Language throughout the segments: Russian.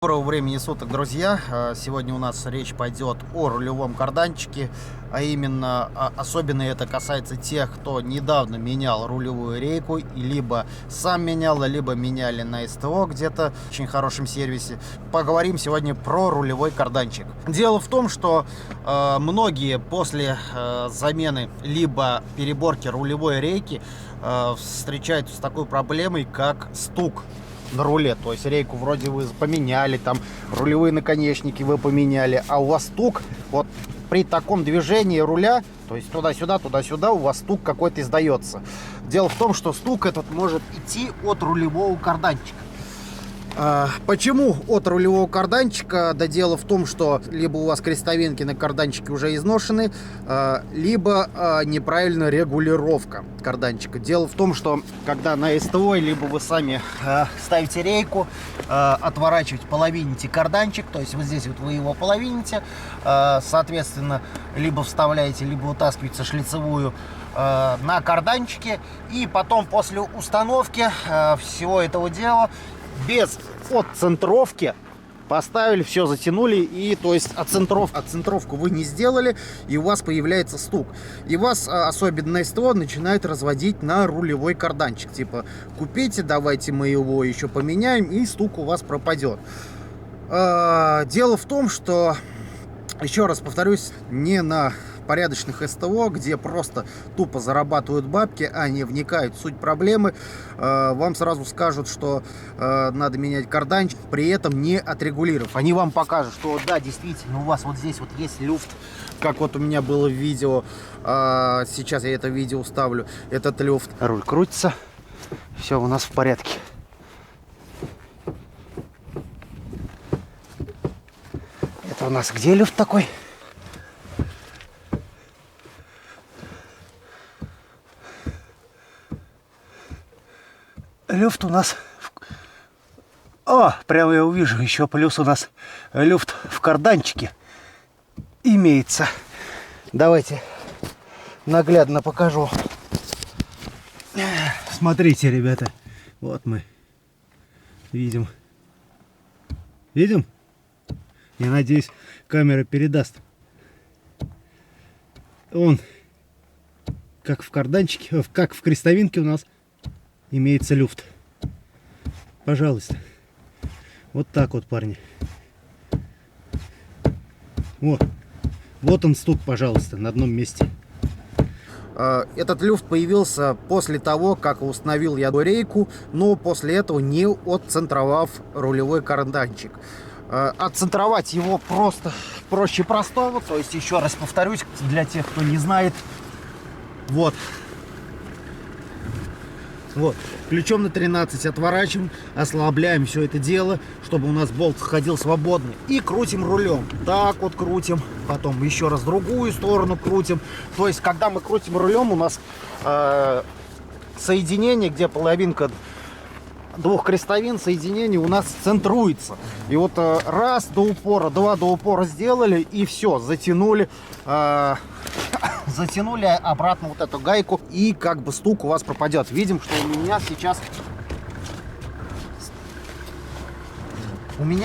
Доброго времени суток, друзья! Сегодня у нас речь пойдет о рулевом карданчике, а именно, особенно это касается тех, кто недавно менял рулевую рейку, и либо сам менял, либо меняли на СТО где-то в очень хорошем сервисе. Поговорим сегодня про рулевой карданчик. Дело в том, что многие после замены либо переборки рулевой рейки встречаются с такой проблемой, как стук на руле. То есть рейку вроде вы поменяли, там рулевые наконечники вы поменяли, а у вас стук вот при таком движении руля, то есть туда-сюда, у вас стук какой-то издается. Дело в том, что стук этот может идти от рулевого карданчика. Почему от рулевого карданчика? Да дело в том, что либо у вас крестовинки на карданчике уже изношены, либо неправильная регулировка карданчика. Дело в том, что когда на СТО, либо вы сами ставите рейку, отворачиваете, половините карданчик, то есть вот здесь вот вы его половините, соответственно, либо вставляете, либо вытаскиваете шлицевую на карданчике, и потом после установки всего этого дела без отцентровки поставили, все затянули, и то есть отцентровку вы не сделали, и у вас появляется стук. И вас, особенно на СТО, начинает разводить на рулевой карданчик. Типа, купите, давайте мы его еще поменяем, и стук у вас пропадет. Дело в том, что, еще раз повторюсь, не на порядочных СТО, где просто тупо зарабатывают бабки, а не вникают в суть проблемы, вам сразу скажут, что надо менять карданчик, при этом не отрегулировав. Они вам покажут, что да, действительно, у вас вот здесь вот есть люфт, как вот у меня было в видео. Сейчас я это видео вставлю, этот люфт. Руль крутится, все у нас в порядке. Это у нас где люфт такой? Люфт у нас... прямо я увижу, еще плюс у нас люфт в карданчике имеется. Давайте наглядно покажу. Смотрите, ребята, вот мы видим. Видим? Я надеюсь, камера передаст. Он, как в карданчике, как в крестовинке у нас имеется люфт. Пожалуйста. Вот так вот, парни. Вот он стук, пожалуйста, на одном месте. Этот люфт появился после того, как установил я рейку, но после этого не отцентровав рулевой карданчик. Отцентровать его просто проще простого. То есть, еще раз повторюсь, для тех, кто не знает. Вот, ключом на 13 отворачиваем, ослабляем все это дело, чтобы у нас болт ходил свободно. И крутим рулем. Так вот крутим. Потом еще раз в другую сторону крутим. То есть, когда мы крутим рулем, у нас соединение, где половинка двух крестовин, соединение у нас центруется. И вот раз до упора, два до упора сделали, и все, затянули. Затянули обратно вот эту гайку, и как бы стук у вас пропадет. Видим, что у меня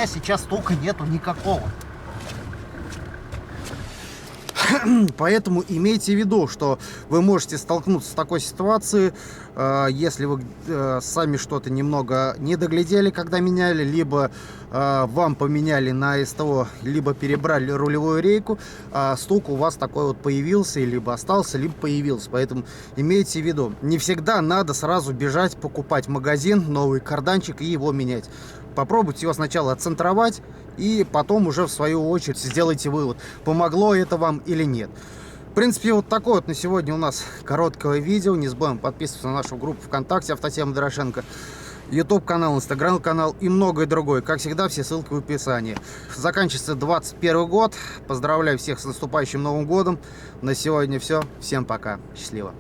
сейчас стука нету никакого. Поэтому имейте в виду, что вы можете столкнуться с такой ситуацией, если вы сами что-то немного не доглядели, когда меняли, либо вам поменяли на СТО, либо перебрали рулевую рейку, стук у вас такой вот появился, либо остался, либо появился. Поэтому имейте в виду, не всегда надо сразу бежать, покупать в магазин новый карданчик и его менять. Попробуйте его сначала отцентровать, и потом уже в свою очередь сделайте вывод, помогло это вам или нет. В принципе, вот такое вот на сегодня у нас короткое видео. Не забываем подписываться на нашу группу ВКонтакте Автотема Дорошенко, YouTube канал, Instagram канал и многое другое. Как всегда, все ссылки в описании. Заканчивается 2021 год. Поздравляю всех с наступающим Новым годом. На сегодня все. Всем пока. Счастливо.